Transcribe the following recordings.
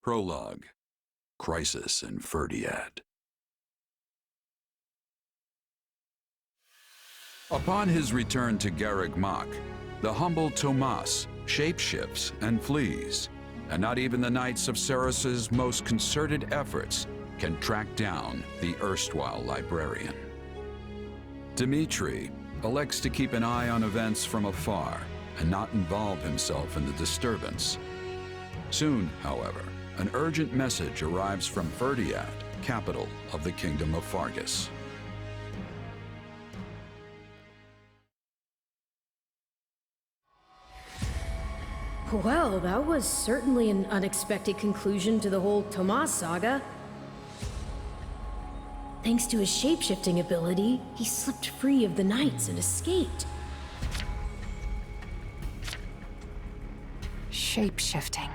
Prologue. Crisis in Ferdiad. Upon his return to Garreg Mach, the humble Tomas shapeshifts and flees, and not even the Knights of Ceres's most concerted efforts can track down the erstwhile librarian. Dmitri elects to keep an eye on events from afar and not involve himself in the disturbance. Soon, however, an urgent message arrives from Ferdiad, capital of the Kingdom of Fargus. Well, that was certainly an unexpected conclusion to the whole Tomas saga. Thanks to his shapeshifting ability, he slipped free of the Knights and escaped. Shapeshifting.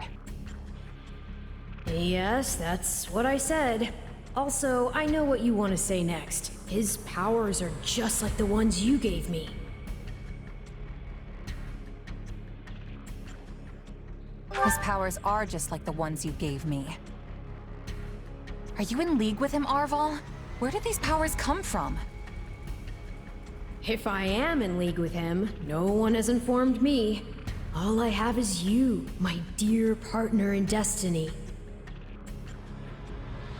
Yes, that's what I said. Also, I know what you want to say next. His powers are just like the ones you gave me. His powers are just like the ones you gave me. Are you in league with him, Arval? Where did these powers come from? If I am in league with him, no one has informed me. All I have is you, my dear partner in destiny.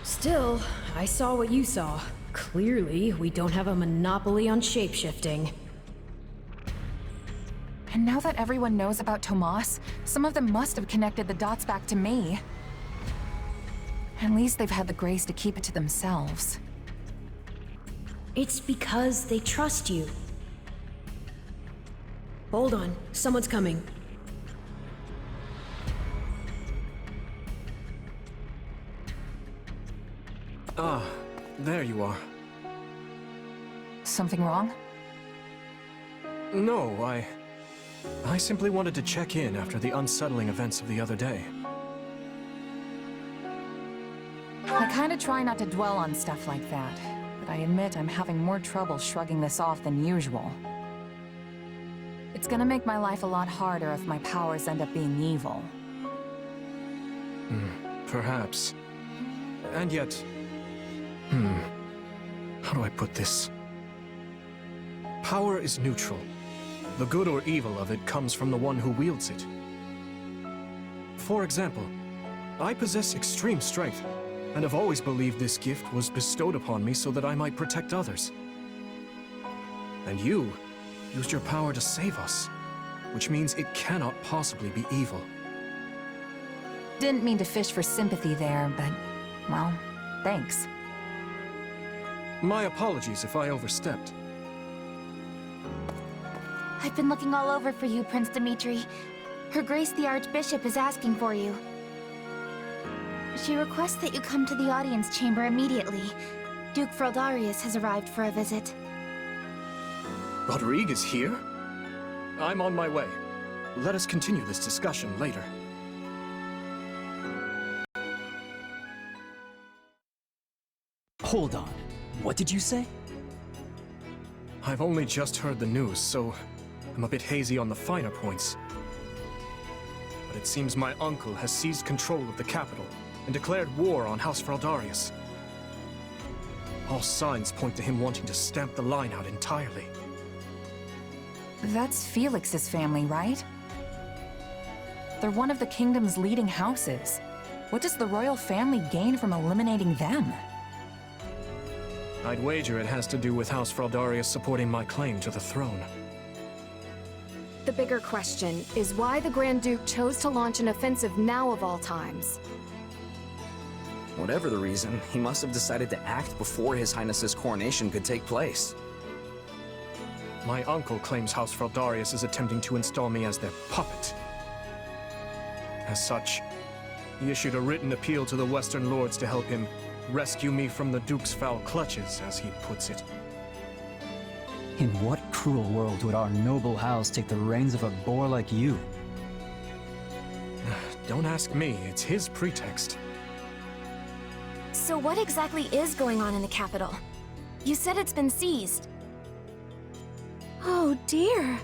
Still, I saw what you saw. Clearly, we don't have a monopoly on shapeshifting. And now that everyone knows about Tomas, some of them must have connected the dots back to me. At least they've had the grace to keep it to themselves. It's because they trust you. Hold on, someone's coming. Ah, there you are. Something wrong? No, I simply wanted to check in after the unsettling events of the other day. I kinda try not to dwell on stuff like that, but I admit I'm having more trouble shrugging this off than usual. It's gonna make my life a lot harder if my powers end up being evil. Perhaps. And yet... How do I put this? Power is neutral. The good or evil of it comes from the one who wields it. For example, I possess extreme strength, and have always believed this gift was bestowed upon me so that I might protect others. And you used your power to save us, which means it cannot possibly be evil. Didn't mean to fish for sympathy there, but, well, thanks. My apologies if I overstepped. I've been looking all over for you, Prince Dmitri. Her Grace the Archbishop is asking for you. She requests that you come to the audience chamber immediately. Duke Fraldarius has arrived for a visit. Rodrigue is here? I'm on my way. Let us continue this discussion later. Hold on. What did you say? I've only just heard the news, so I'm a bit hazy on the finer points. But it seems my uncle has seized control of the capital and declared war on House Fraldarius. All signs point to him wanting to stamp the line out entirely. That's Felix's family, right? They're one of the kingdom's leading houses. What does the royal family gain from eliminating them? I'd wager it has to do with House Fraldarius supporting my claim to the throne. The bigger question is why the Grand Duke chose to launch an offensive now of all times. Whatever the reason, he must have decided to act before His Highness's coronation could take place. My uncle claims House Fraldarius is attempting to install me as their puppet. As such, he issued a written appeal to the Western Lords to help him rescue me from the Duke's foul clutches, as he puts it. In what cruel world would our noble house take the reins of a boor like you? Don't ask me, it's his pretext. So what exactly is going on in the capital? You said it's been seized. Oh dear.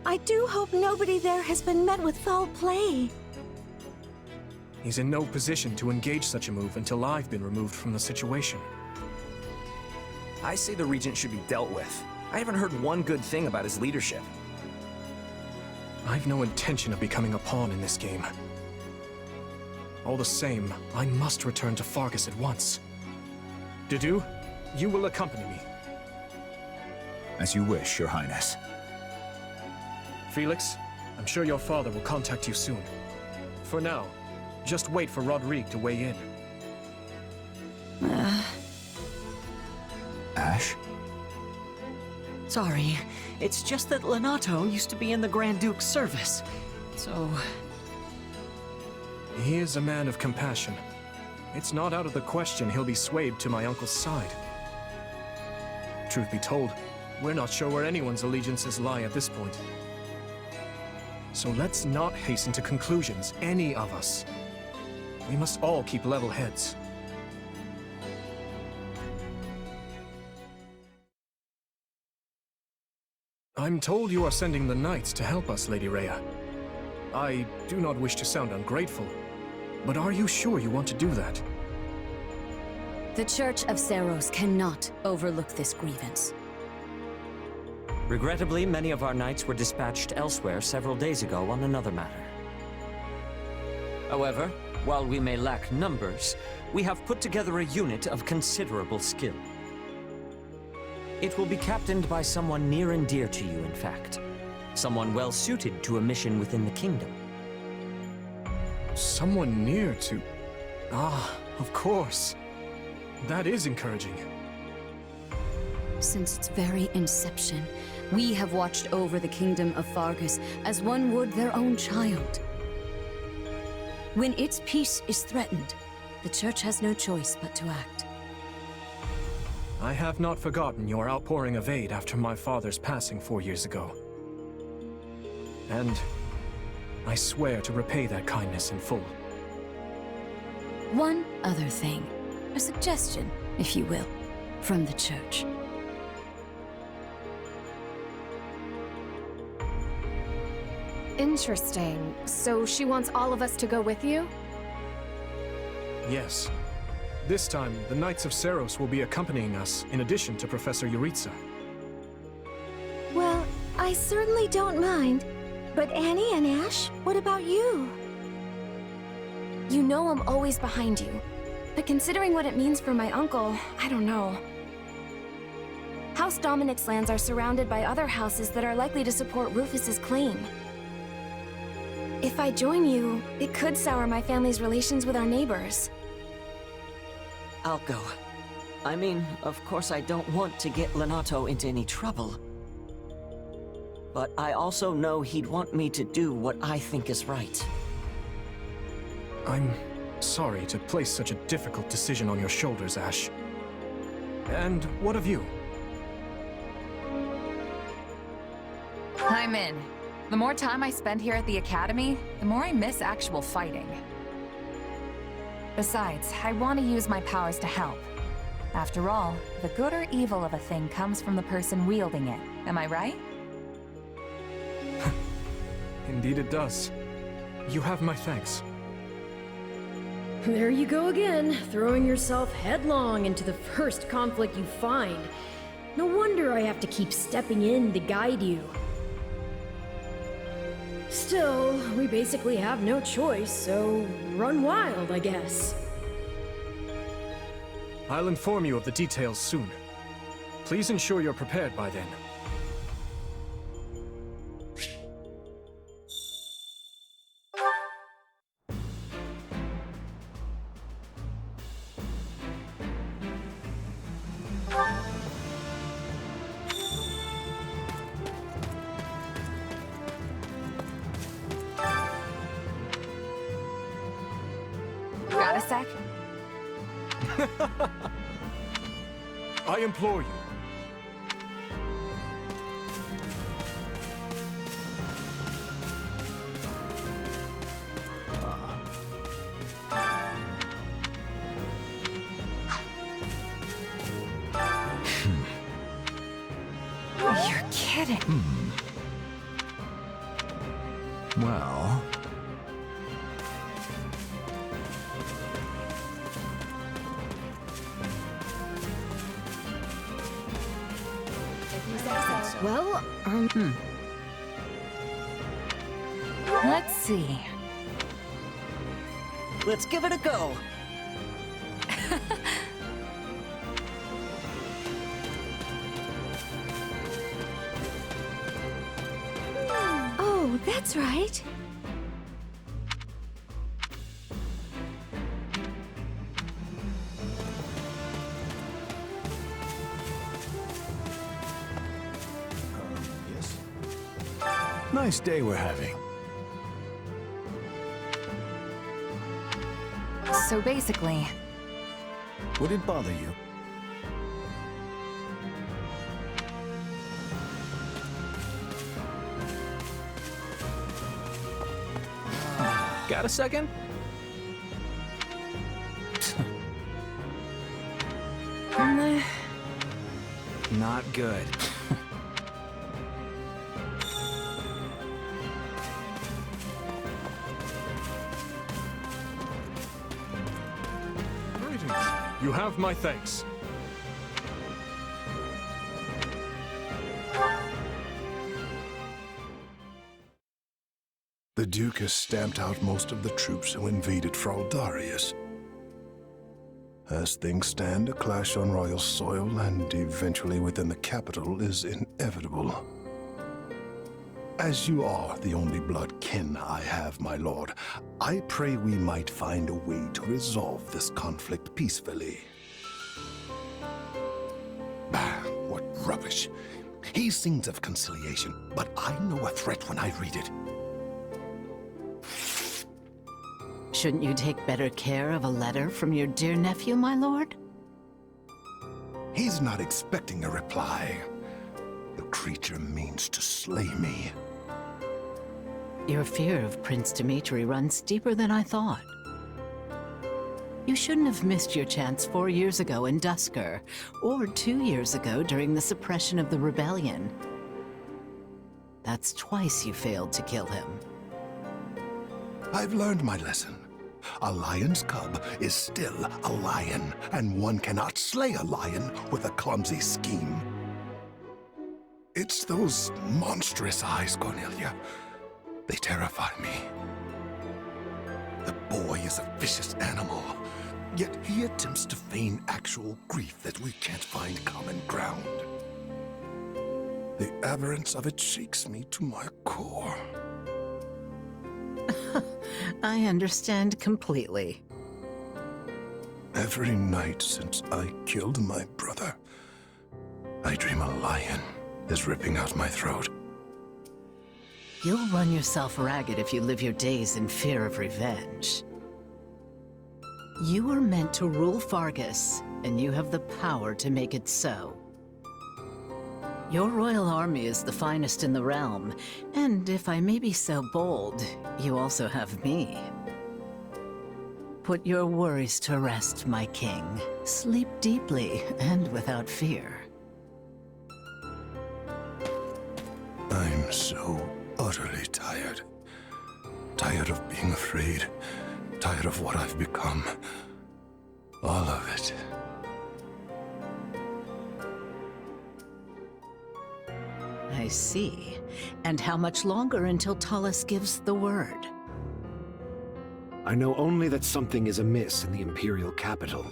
I do hope nobody there has been met with foul play. He's in no position to engage such a move until I've been removed from the situation. I say the Regent should be dealt with. I haven't heard one good thing about his leadership. I've no intention of becoming a pawn in this game. All the same, I must return to Fargus at once. Dedue, you will accompany me. As you wish, Your Highness. Felix, I'm sure your father will contact you soon. For now, just wait for Rodrigue to weigh in. Ash? Sorry, it's just that Lenato used to be in the Grand Duke's service, so... He is a man of compassion. It's not out of the question he'll be swayed to my uncle's side. Truth be told, we're not sure where anyone's allegiances lie at this point. So let's not hasten to conclusions, any of us. We must all keep level heads. I'm told you are sending the knights to help us, Lady Rhea. I do not wish to sound ungrateful, but are you sure you want to do that? The Church of Seiros cannot overlook this grievance. Regrettably, many of our knights were dispatched elsewhere several days ago on another matter. However, while we may lack numbers, we have put together a unit of considerable skill. It will be captained by someone near and dear to you, in fact. Someone well suited to a mission within the kingdom. Someone near to... Ah, of course. That is encouraging. Since its very inception, we have watched over the kingdom of Fargus as one would their own child. When its peace is threatened, the Church has no choice but to act. I have not forgotten your outpouring of aid after my father's passing 4 years ago. And I swear to repay that kindness in full. One other thing. A suggestion, if you will, from the Church. Interesting. So she wants all of us to go with you? Yes. This time, the Knights of Seiros will be accompanying us, in addition to Professor Yuritsa. Well, I certainly don't mind. But Annie and Ash, what about you? You know I'm always behind you. But considering what it means for my uncle, I don't know. House Dominic's lands are surrounded by other houses that are likely to support Rufus's claim. If I join you, it could sour my family's relations with our neighbors. I'll go. I mean, of course I don't want to get Lenato into any trouble. But I also know he'd want me to do what I think is right. I'm sorry to place such a difficult decision on your shoulders, Ash. And what of you? I'm in. The more time I spend here at the Academy, the more I miss actual fighting. Besides, I want to use my powers to help. After all, the good or evil of a thing comes from the person wielding it. Am I right? Indeed it does. You have my thanks. There you go again, throwing yourself headlong into the first conflict you find. No wonder I have to keep stepping in to guide you. Still, we basically have no choice, so run wild, I guess. I'll inform you of the details soon. Please ensure you're prepared by then. Got a sec? I implore you. You're kidding. Well... Well, Let's see. Let's give it a go. Oh, that's right. Yes? Nice day we're having. So basically, Would it bother you? Got a second? Not good. Greetings. You have my thanks. The Duke has stamped out most of the troops who invaded Fraldarius. As things stand, a clash on royal soil and eventually within the capital is inevitable. As you are the only blood kin I have, my lord, I pray we might find a way to resolve this conflict peacefully. Bah, what rubbish. He sings of conciliation, but I know a threat when I read it. Shouldn't you take better care of a letter from your dear nephew, my lord? He's not expecting a reply. The creature means to slay me. Your fear of Prince Dimitri runs deeper than I thought. You shouldn't have missed your chance 4 years ago in Dusker, or 2 years ago during the suppression of the rebellion. That's twice you failed to kill him. I've learned my lesson. A lion's cub is still a lion, and one cannot slay a lion with a clumsy scheme. It's those monstrous eyes, Cornelia. They terrify me. The boy is a vicious animal, yet he attempts to feign actual grief that we can't find common ground. The aberrance of it shakes me to my core. I understand completely. Every night since I killed my brother, I dream a lion is ripping out my throat. You'll run yourself ragged if you live your days in fear of revenge. You were meant to rule Fargus, and you have the power to make it so. Your royal army is the finest in the realm, and if I may be so bold, you also have me. Put your worries to rest, my king. Sleep deeply and without fear. I'm so utterly tired. Tired of being afraid. Tired of what I've become. All of it. I see. And how much longer until Tullus gives the word? I know only that something is amiss in the Imperial capital.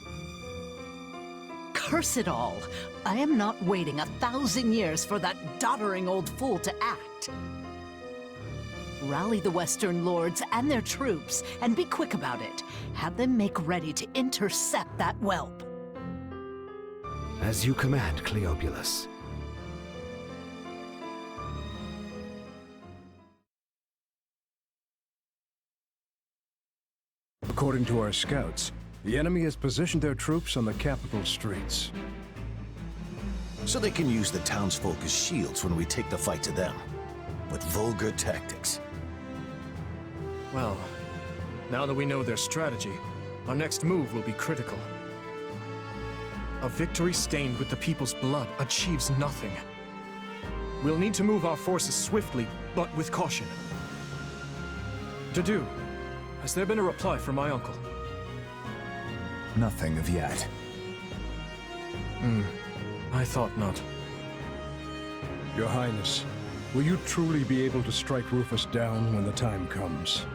Curse it all! I am not waiting 1,000 years for that doddering old fool to act. Rally the Western Lords and their troops, and be quick about it. Have them make ready to intercept that whelp. As you command, Cleobulus. According to our scouts, the enemy has positioned their troops on the capital streets. So they can use the townsfolk as shields when we take the fight to them. With vulgar tactics. Well, now that we know their strategy, our next move will be critical. A victory stained with the people's blood achieves nothing. We'll need to move our forces swiftly, but with caution. Dedu, has there been a reply from my uncle? Nothing of yet. I thought not. Your Highness, will you truly be able to strike Rufus down when the time comes?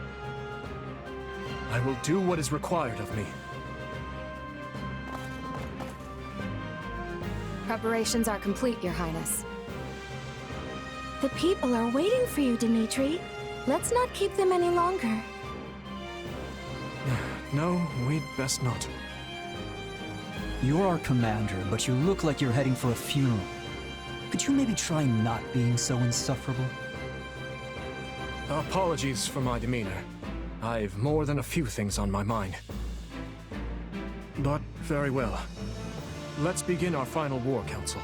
I will do what is required of me. Preparations are complete, Your Highness. The people are waiting for you, Dimitri. Let's not keep them any longer. No, we'd best not. You're our commander, but you look like you're heading for a funeral. Could you maybe try not being so insufferable? Apologies for my demeanor. I've more than a few things on my mind. But very well. Let's begin our final war council.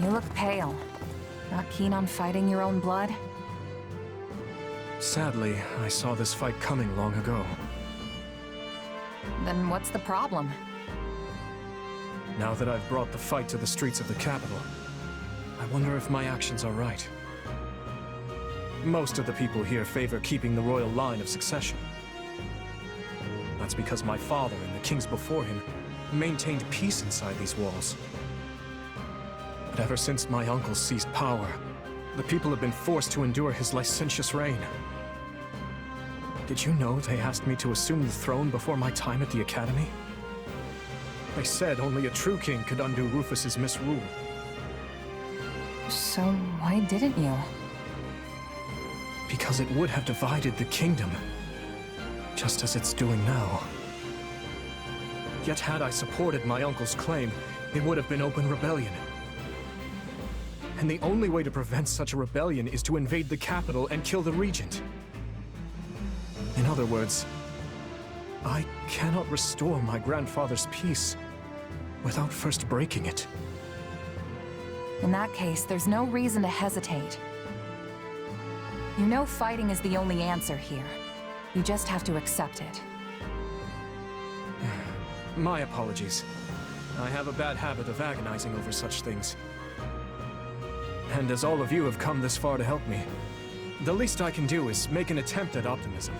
You look pale. Not keen on fighting your own blood? Sadly, I saw this fight coming long ago. Then what's the problem? Now that I've brought the fight to the streets of the capital, I wonder if my actions are right. Most of the people here favor keeping the royal line of succession. That's because my father and the kings before him maintained peace inside these walls. But ever since my uncle seized power, the people have been forced to endure his licentious reign. Did you know they asked me to assume the throne before my time at the Academy? They said only a true king could undo Rufus's misrule. So why didn't you? Because it would have divided the kingdom, just as it's doing now. Yet had I supported my uncle's claim, it would have been open rebellion. And the only way to prevent such a rebellion is to invade the capital and kill the regent. In other words, I cannot restore my grandfather's peace without first breaking it. In that case, there's no reason to hesitate. You know fighting is the only answer here. You just have to accept it. My apologies. I have a bad habit of agonizing over such things. And as all of you have come this far to help me, the least I can do is make an attempt at optimism.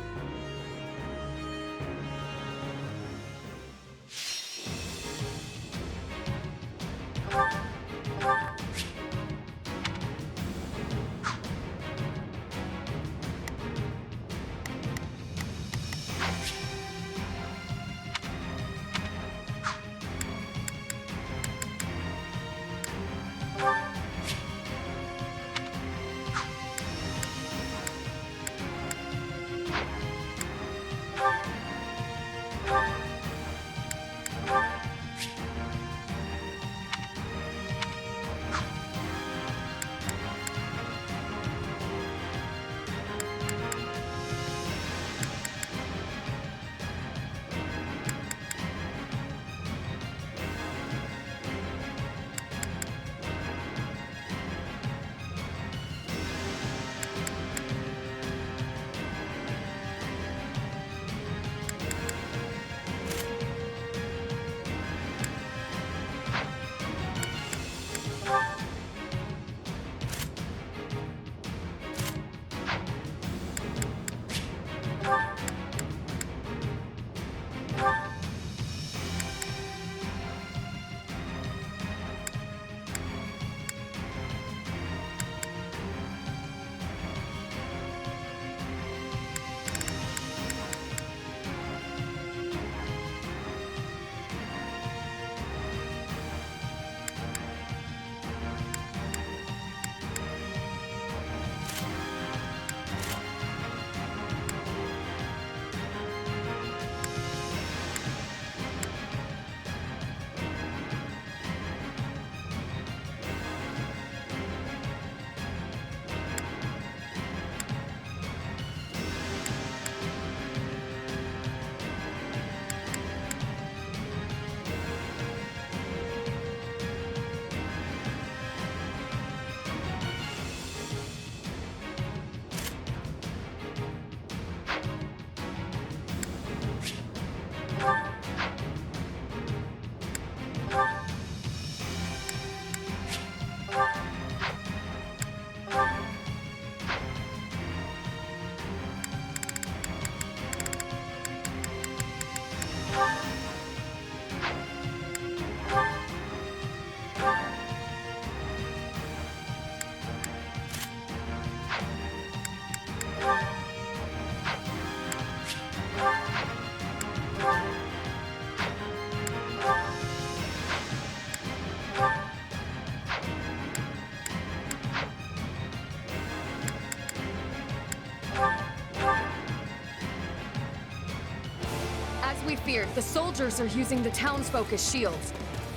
feared. The soldiers are using the townsfolk's shields.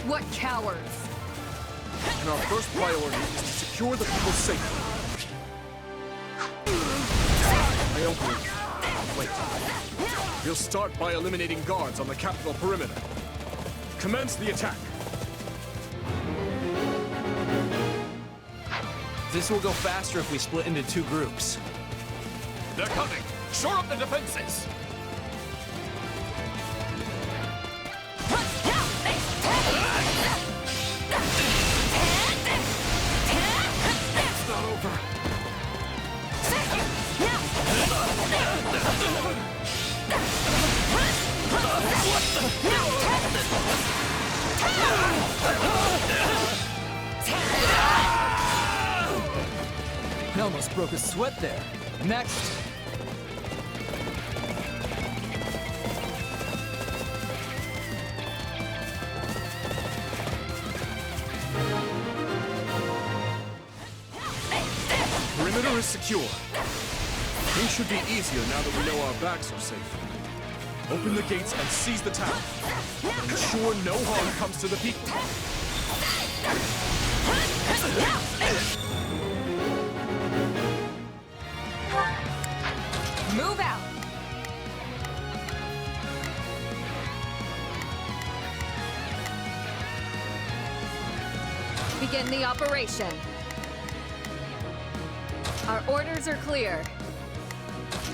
What cowards! And our first priority is to secure the people's safety. I don't believe. Wait. We'll start by eliminating guards on the capital perimeter. Commence the attack. This will go faster if we split into 2 groups. They're coming! Shore up the defenses! It's not over. I almost broke a sweat there. Next. Perimeter is secure. Things should be easier now that we know our backs are safe. Open the gates and seize the town. Ensure no harm comes to the people. Move out! Begin the operation. Our orders are clear.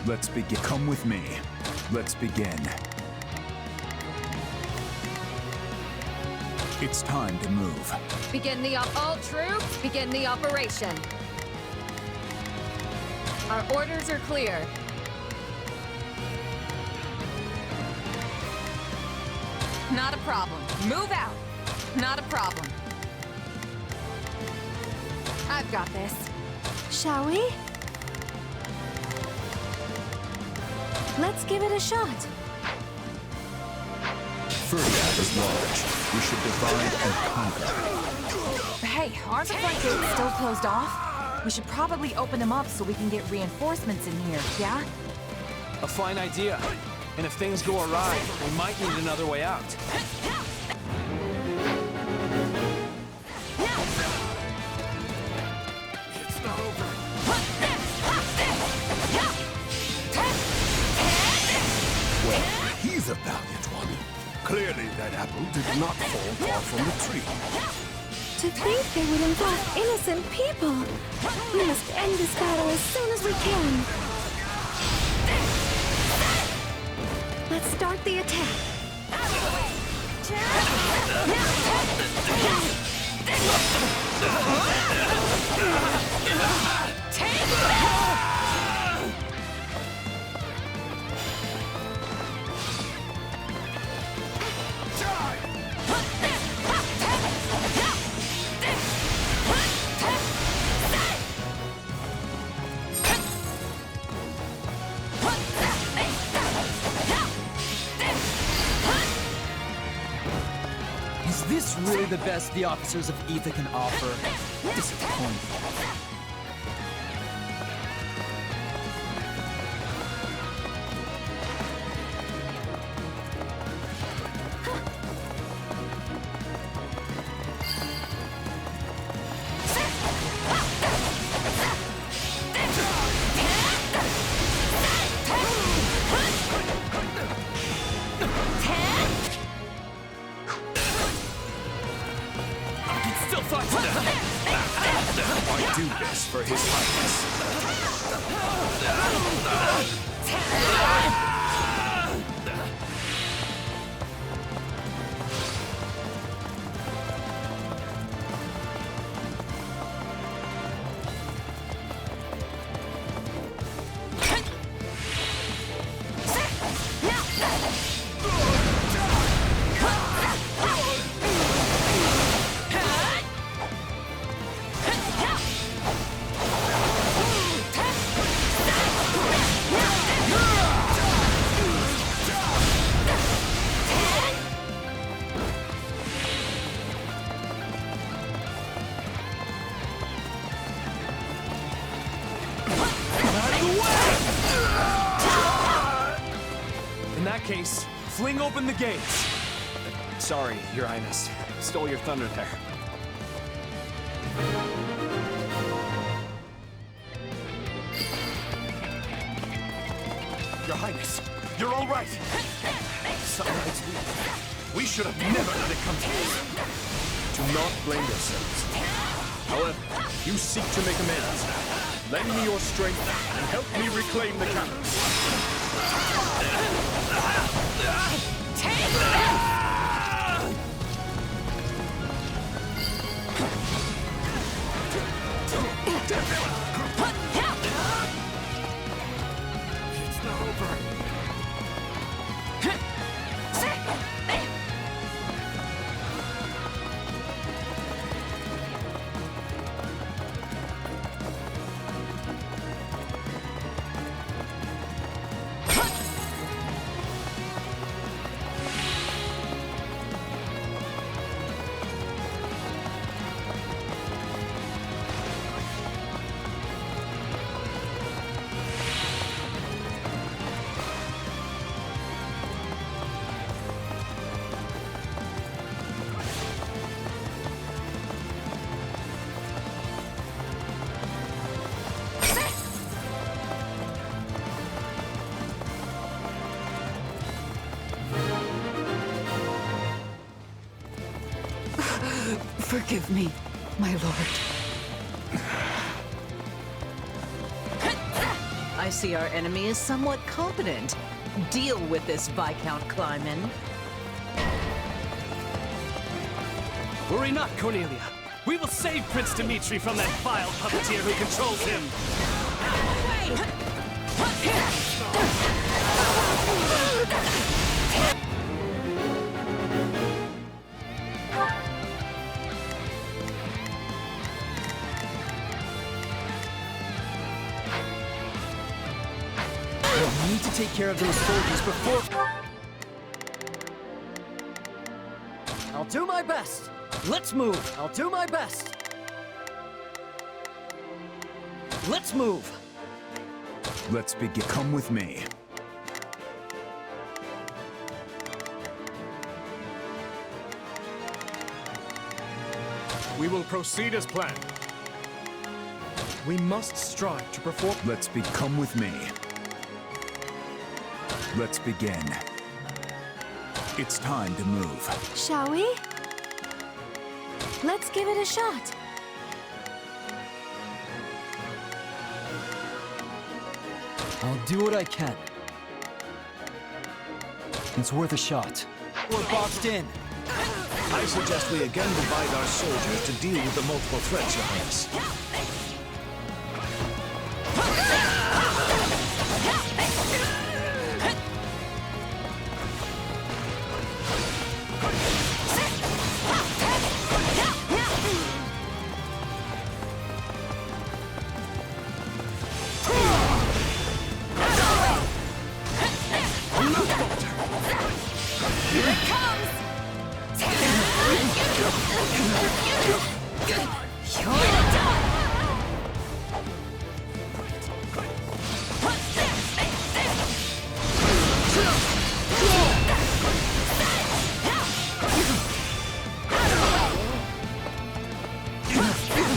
Let's begin. Come with me. Let's begin. It's time to move. Begin the all troops, begin the operation. Our orders are clear. Not a problem. Move out. Not a problem. I've got this. Shall we? Let's give it a shot. Furgap is large. We should divide and conquer. Hey, aren't the front gates still closed off? We should probably open them up so we can get reinforcements in here, yeah? A fine idea. And if things go awry, we might need another way out. It's not over. Well, he's a valiant one. Clearly that apple did not fall far from the tree. To think they would involve innocent people. We must end this battle as soon as we can. Let's start the attack. Is this really the best the officers of Aether can offer? Disappointing. I do this for His Highness. In that case, Fling open the gates! Sorry, Your Highness. Stole your thunder there. Your Highness, you're all right! Sunlight's weak. We should have never let it come to this. Do not blame yourselves. However, you seek to make amends. Lend me your strength and help me reclaim the capital. It's not over. Forgive me, my lord. I see our enemy is somewhat competent. Deal with this, Viscount Kleiman. Worry not, Cornelia. We will save Prince Dimitri from that vile puppeteer who controls him. We need to take care of those soldiers before... I'll do my best. Let's move. I'll do my best. Let's move. Let's begin. Come with me. We will proceed as planned. We must strive to perform... Come with me. Let's begin. It's time to move. Shall we? Let's give it a shot. I'll do what I can. It's worth a shot. We're boxed in. I suggest we again divide our soldiers to deal with the multiple threats, Your Highness.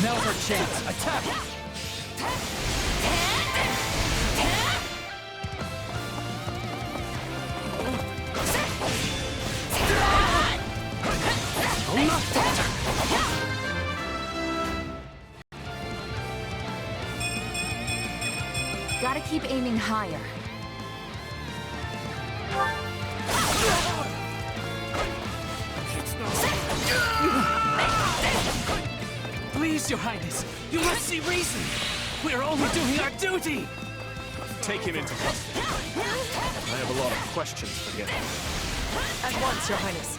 Now's our chance. Attack! Gotta keep aiming higher. Please, Your Highness, you must see reason. We are only doing our duty. Take him into custody. I have a lot of questions for him. At once, Your Highness.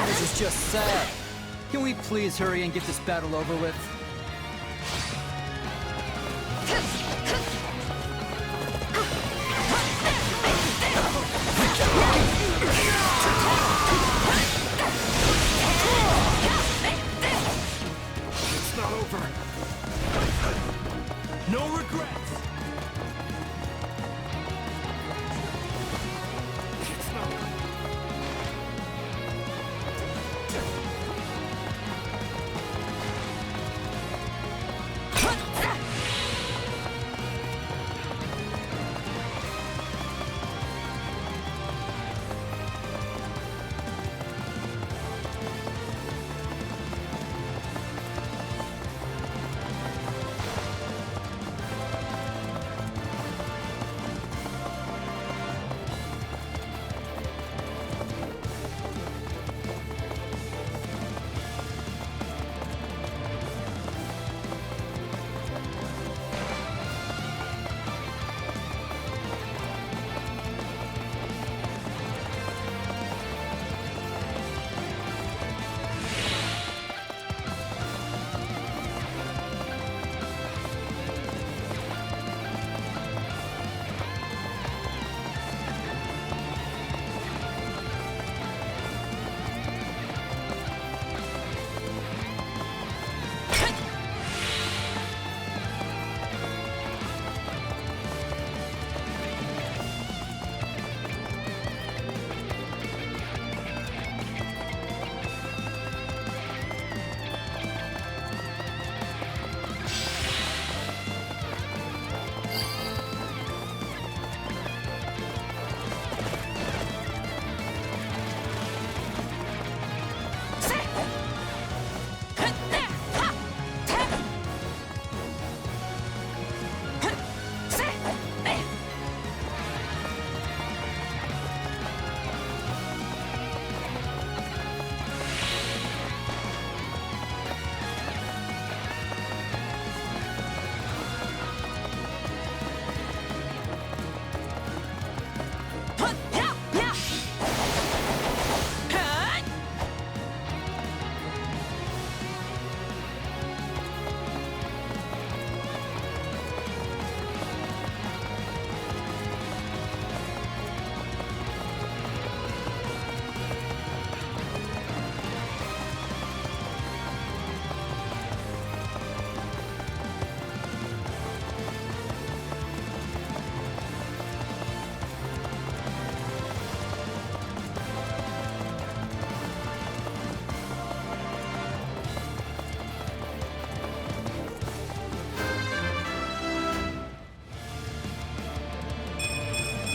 This is just sad. Can we please hurry and get this battle over with? No regrets!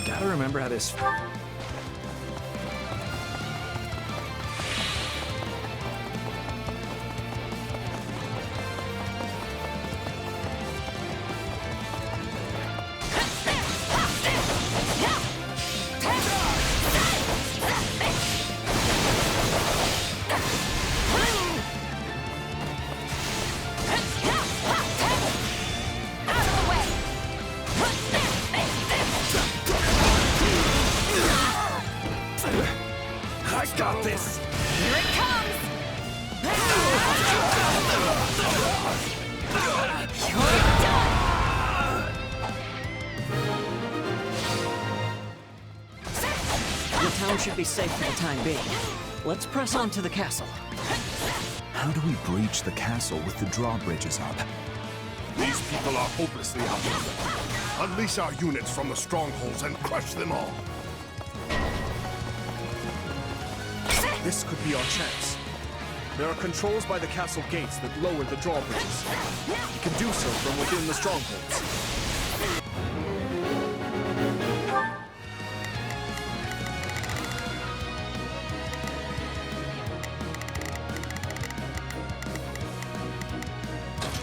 Gotta remember how this... I got this! Here it comes! You're done! The town should be safe for the time being. Let's press on to the castle. How do we breach the castle with the drawbridges up? These people are hopelessly outnumbered. Unleash our units from the strongholds and crush them all. This could be our chance. There are controls by the castle gates that lower the drawbridges. We can do so from within the strongholds.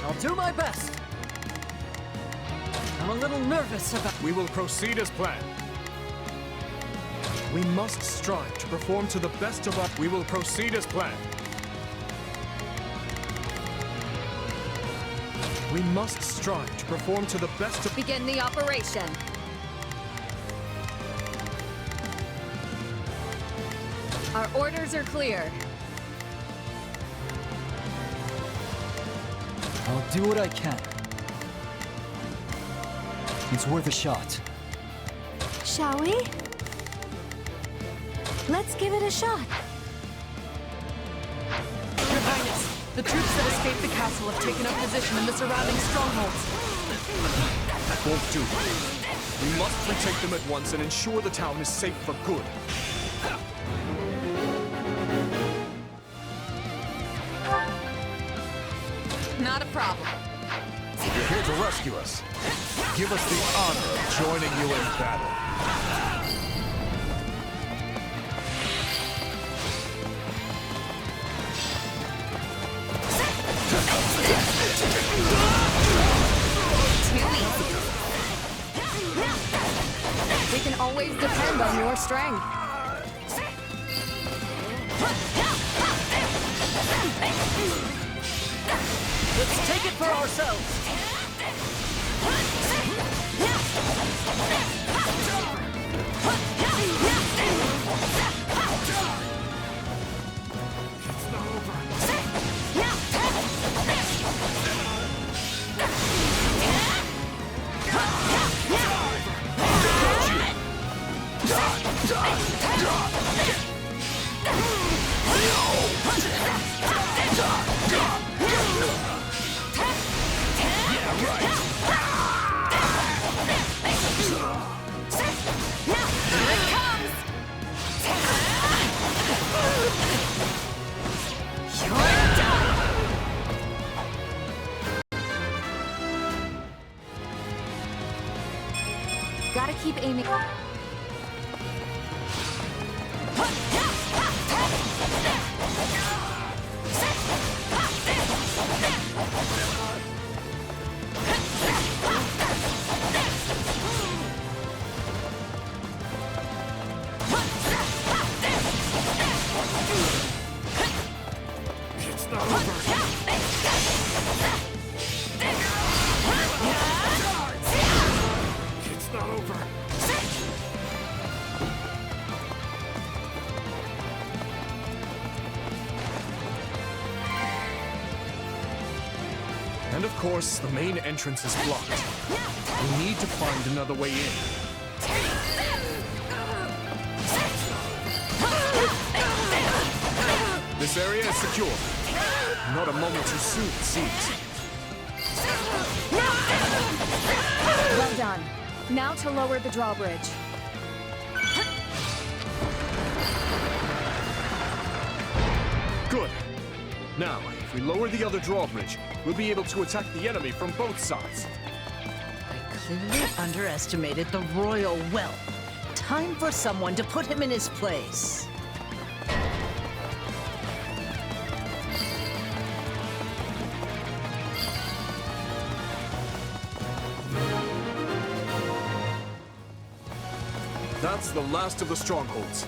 I'll do my best. I'm a little nervous about... We will proceed as planned. We must strive to perform to the best of our... We will proceed as planned. We must strive to perform to the best of... Begin the operation. Our orders are clear. I'll do what I can. It's worth a shot. Shall we? Let's give it a shot. Your Highness, the troops that escaped the castle have taken up position in the surrounding strongholds. won't do. We must retake them at once and ensure the town is safe for good. Not a problem. You're here to rescue us. Give us the honor of joining you in battle. We can always depend on your strength. Let's take it for ourselves! Gotta keep aiming. It's not over. It's not over. And of course, the main entrance is blocked. We need to find another way in. This area is secure. Not a moment too soon, it seems. Well done. Now to lower the drawbridge. Good. Now, if we lower the other drawbridge, we'll be able to attack the enemy from both sides. Clearly underestimated the royal wealth. Time for someone to put him in his place. That's the last of the strongholds.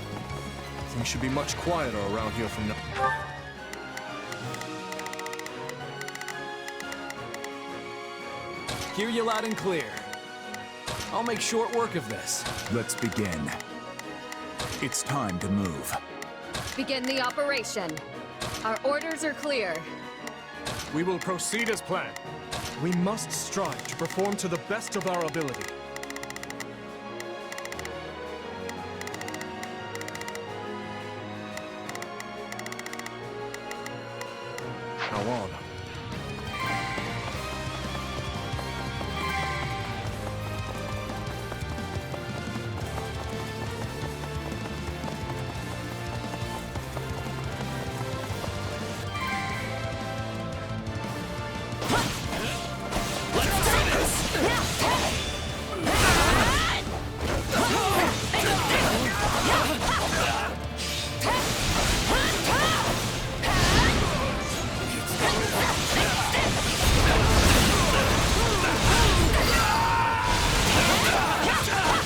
Things should be much quieter around here from now. Hear you loud and clear. I'll make short work of this. Let's begin. It's time to move. Begin the operation. Our orders are clear. We will proceed as planned. We must strive to perform to the best of our ability. Now on.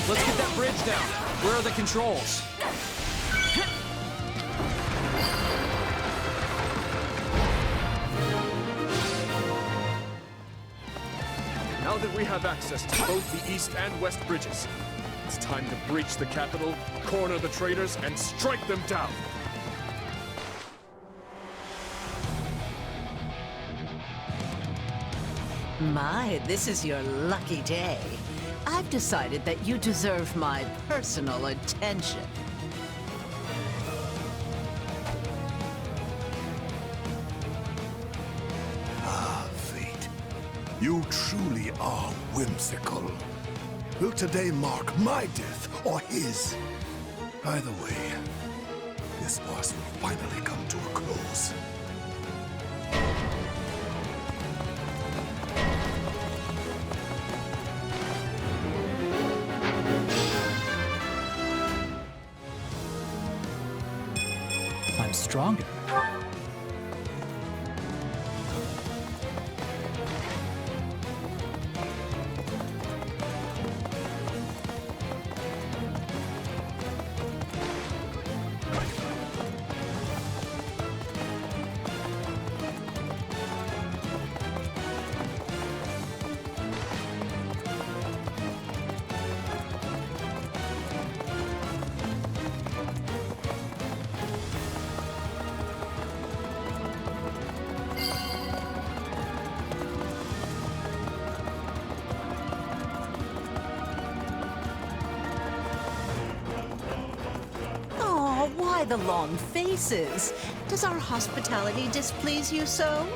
Let's get that bridge down. Where are the controls? Now that we have access to both the east and west bridges, it's time to breach the capital, corner the traitors, and strike them down. My, this is your lucky day. I've decided that you deserve my personal attention. Ah, fate. You truly are whimsical. Will today mark my death or his? Either way, this farce will finally come to a close. I'm stronger. Why the long faces? Does our hospitality displease you so?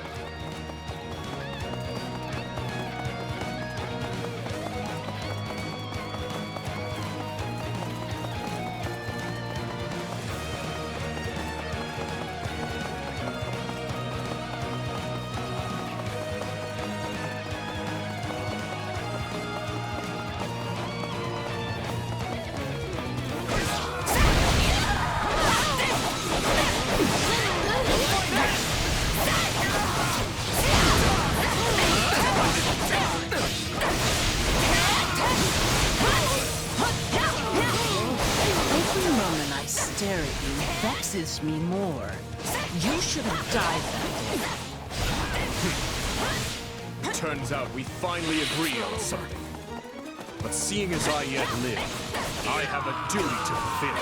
Stare at you vexes me more. You should have died that day. Turns out we finally agree on something. But seeing as I yet live, I have a duty to fulfill.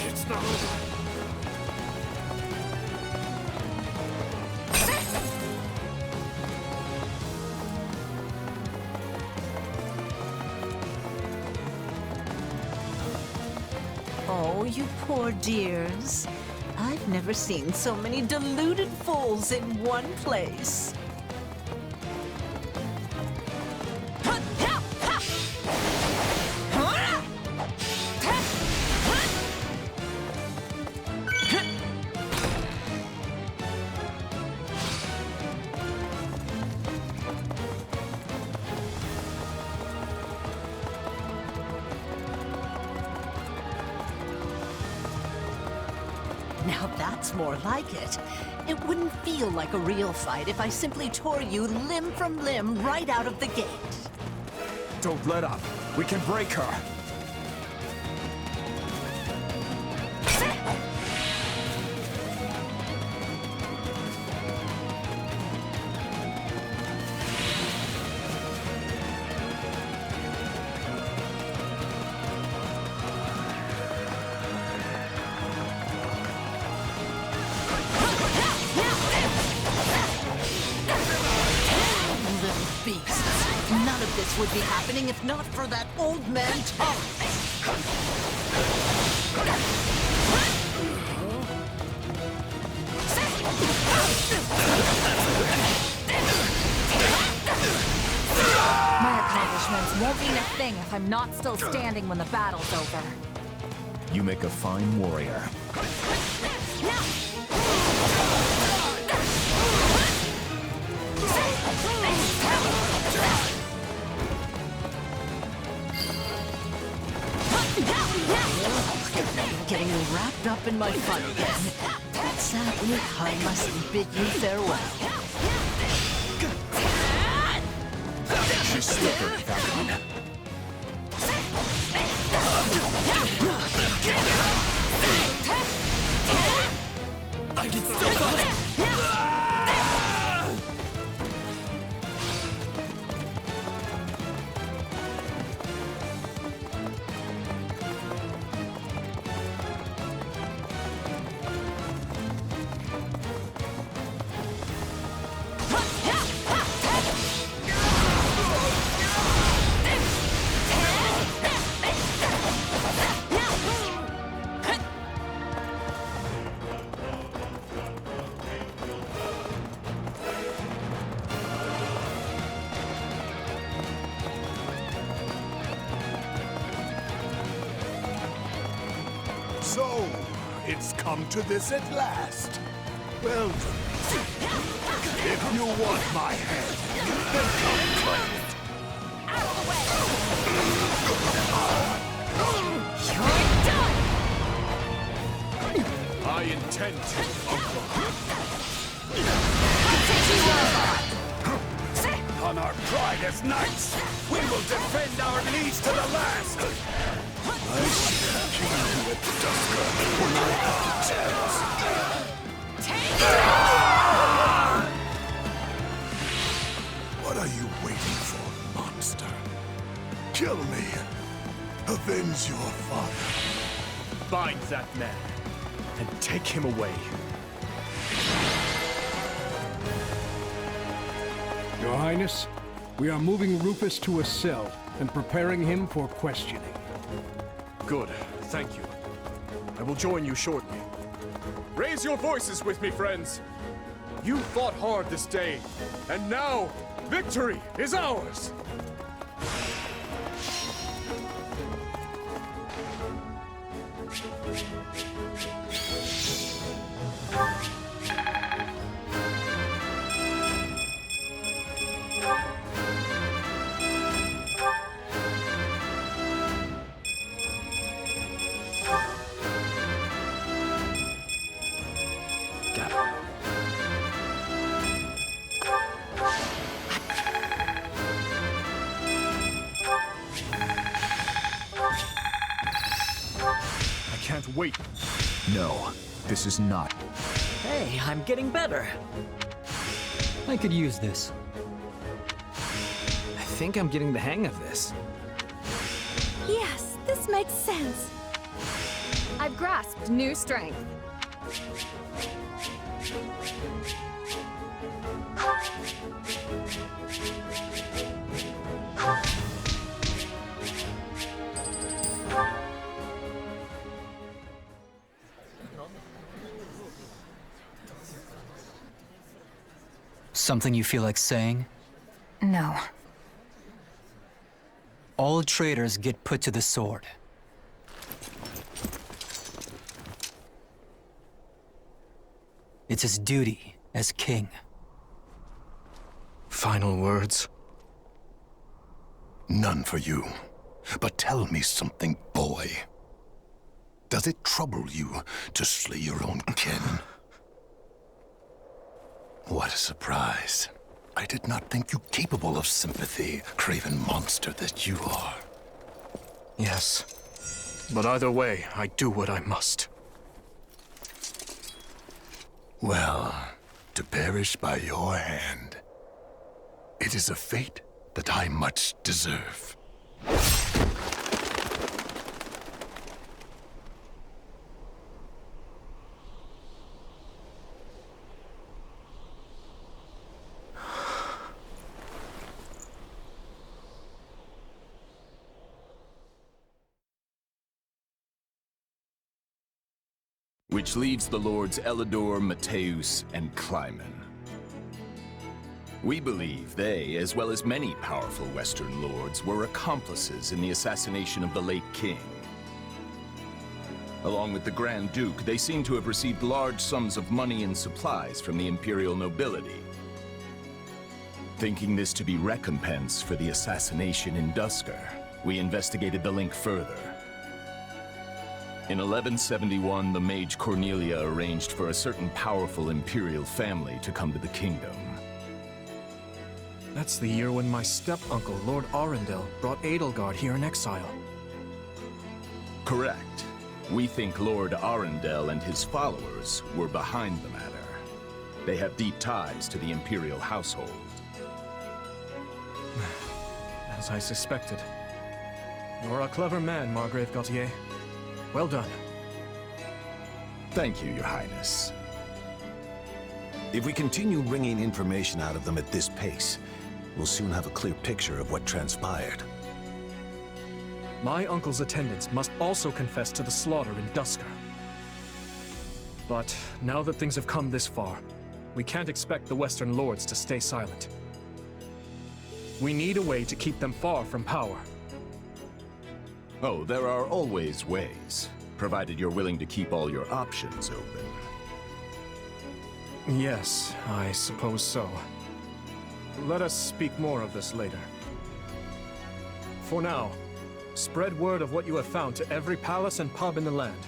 It's not over. Oh, you poor dears. I've never seen so many deluded fools in one place. Now that's more like it. It wouldn't feel like a real fight if I simply tore you limb from limb right out of the gate. Don't let up. We can break her. Beasts. None of this would be happening if not for that old man Thomas. My accomplishments won't mean a thing if I'm not still standing when the battle's over. You make a fine warrior. Getting wrapped up in my fun again. But sadly, I must bid you farewell. She's slippery, that one. I can still fight! So, it's come to this at last. Well, if you want my head, then come claim it. Out of the way! You're done! I intend to, Uncle. I'll take you on! On our pride as knights, we will defend our liege to the last! I shall kill you at Dusker when I have the chance. Take it! What are you waiting for, monster? Kill me. Avenge your father. Find that man, and take him away. Your Highness, we are moving Rufus to a cell and preparing him for questioning. Good, thank you. I will join you shortly. Raise your voices with me, friends! You fought hard this day, and now, victory is ours! Can't wait. No, this is not. Hey, I'm getting better. I could use this. I think I'm getting the hang of this. Yes, this makes sense. I've grasped new strength. Something you feel like saying? No. All traitors get put to the sword. It's his duty as king. Final words? None for you. But tell me something, boy. Does it trouble you to slay your own kin? What a surprise. I did not think you capable of sympathy, craven monster that you are. Yes. But either way, I do what I must. Well, to perish by your hand, it is a fate that I much deserve. Which leaves the Lords Elidor, Mateus, and Kleiman. We believe they, as well as many powerful Western lords, were accomplices in the assassination of the late king. Along with the Grand Duke, they seem to have received large sums of money and supplies from the imperial nobility. Thinking this to be recompense for the assassination in Dusker, we investigated the link further. In 1171, the mage Cornelia arranged for a certain powerful imperial family to come to the kingdom. That's the year when my step-uncle, Lord Arundel, brought Edelgard here in exile. Correct. We think Lord Arundel and his followers were behind the matter. They have deep ties to the imperial household. As I suspected. You're a clever man, Margrave Gautier. Well done. Thank you, Your Highness. If we continue wringing information out of them at this pace, we'll soon have a clear picture of what transpired. My uncle's attendants must also confess to the slaughter in Dusker. But now that things have come this far, we can't expect the Western Lords to stay silent. We need a way to keep them far from power. Oh, there are always ways. provided you're willing to keep all your options open. Yes, I suppose so. Let us speak more of this later. For now, spread word of what you have found to every palace and pub in the land.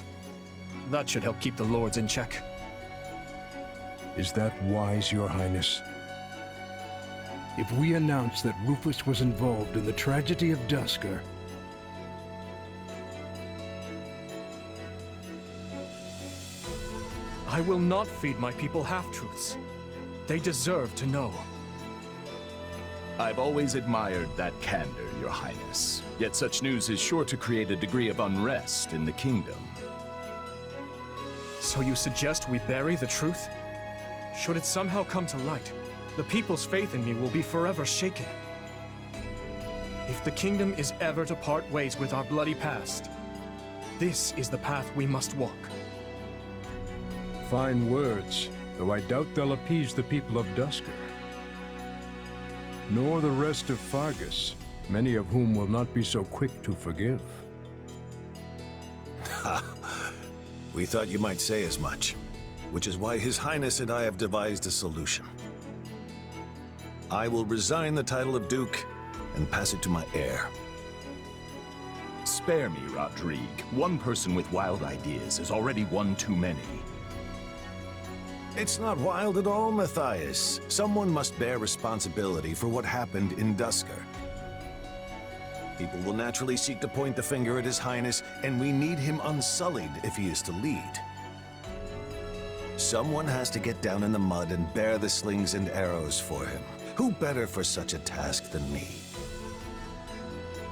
That should help keep the lords in check. Is that wise, Your Highness? If we announce that Rufus was involved in the tragedy of Duscur, I will not feed my people half-truths. They deserve to know. I've always admired that candor, Your Highness. Yet such news is sure to create a degree of unrest in the kingdom. So you suggest we bury the truth? Should it somehow come to light, the people's faith in me will be forever shaken. If the kingdom is ever to part ways with our bloody past, this is the path we must walk. fine words, though I doubt they'll appease the people of Duscur. Nor the rest of Fargus, many of whom will not be so quick to forgive. Ha! We thought you might say as much, which is why His Highness and I have devised a solution. I will resign the title of Duke and pass it to my heir. Spare me, Rodrigue. One person with wild ideas is already one too many. It's not wild at all, Matthias. Someone must bear responsibility for what happened in Duscur. People will naturally seek to point the finger at His Highness, and we need him unsullied if he is to lead. Someone has to get down in the mud and bear the slings and arrows for him. Who better for such a task than me?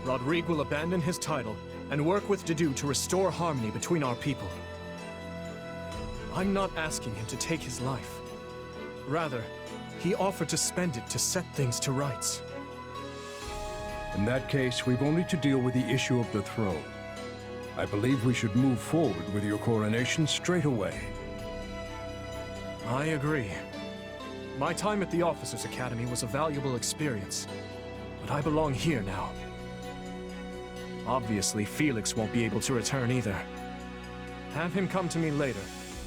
Rodrigue will abandon his title and work with Dedue to restore harmony between our people. I'm not asking him to take his life. Rather, he offered to spend it to set things to rights. In that case, we've only to deal with the issue of the throne. I believe we should move forward with your coronation straight away. I agree. My time at the Officers' Academy was a valuable experience, but I belong here now. Obviously, Felix won't be able to return either. Have him come to me later,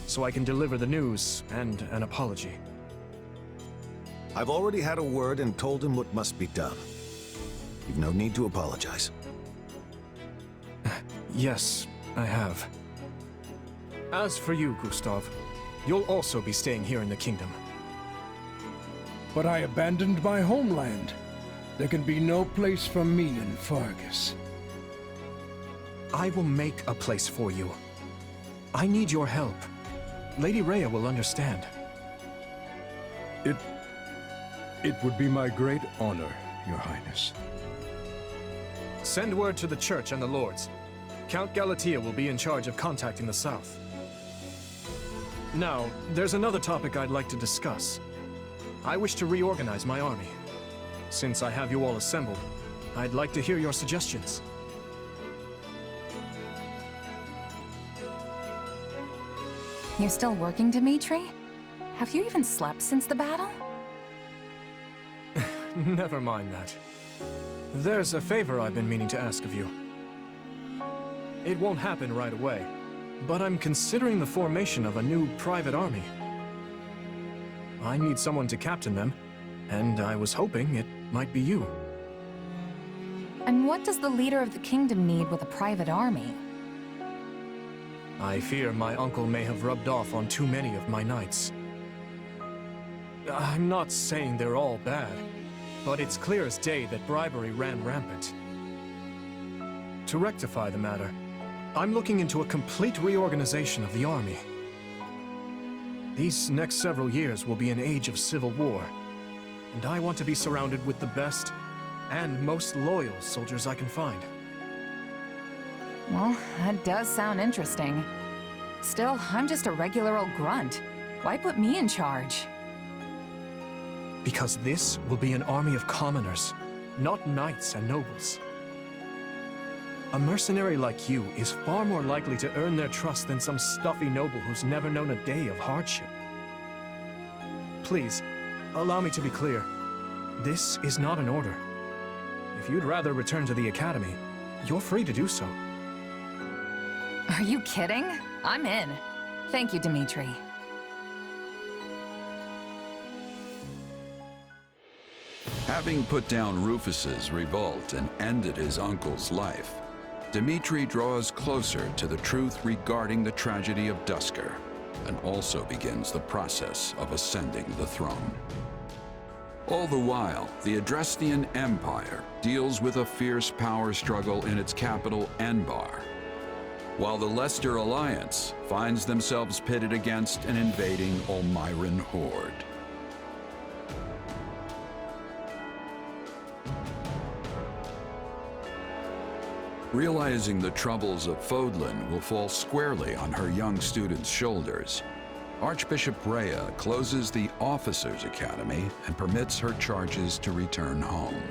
so I can deliver the news and an apology. I've already had a word and told him what must be done. You've no need to apologize. Yes, I have. As for you, Gustav, you'll also be staying here in the kingdom. But I abandoned my homeland. There can be no place for me in Fargus. I will make a place for you. I need your help. Lady Rhea will understand. It would be my great honor, Your Highness. Send word to the Church and the Lords. Count Galatea will be in charge of contacting the South. Now, there's another topic I'd like to discuss. I wish to reorganize my army. Since I have you all assembled, I'd like to hear your suggestions. You still working, Dimitri? Have you even slept since the battle? Never mind that. There's a favor I've been meaning to ask of you. It won't happen right away, but I'm considering the formation of a new private army. I need someone to captain them, and I was hoping it might be you. And what does the leader of the kingdom need with a private army? I fear my uncle may have rubbed off on too many of my knights. I'm not saying they're all bad, but it's clear as day that bribery ran rampant. To rectify the matter, I'm looking into a complete reorganization of the army. These next several years will be an age of civil war, and I want to be surrounded with the best and most loyal soldiers I can find. Well, that does sound interesting. Still, I'm just a regular old grunt. Why put me in charge? Because this will be an army of commoners, not knights and nobles. A mercenary like you is far more likely to earn their trust than some stuffy noble who's never known a day of hardship. Please, allow me to be clear. This is not an order. If you'd rather return to the Academy, you're free to do so. Are you kidding? I'm in. Thank you, Dimitri. Having put down Rufus's revolt and ended his uncle's life, Dimitri draws closer to the truth regarding the tragedy of Duscur, and also begins the process of ascending the throne. All the while, the Adrestian Empire deals with a fierce power struggle in its capital, Enbar, while the Leicester Alliance finds themselves pitted against an invading Olmyran horde. Realizing the troubles of Fodlan will fall squarely on her young students' shoulders, Archbishop Rhea closes the Officers' Academy and permits her charges to return home.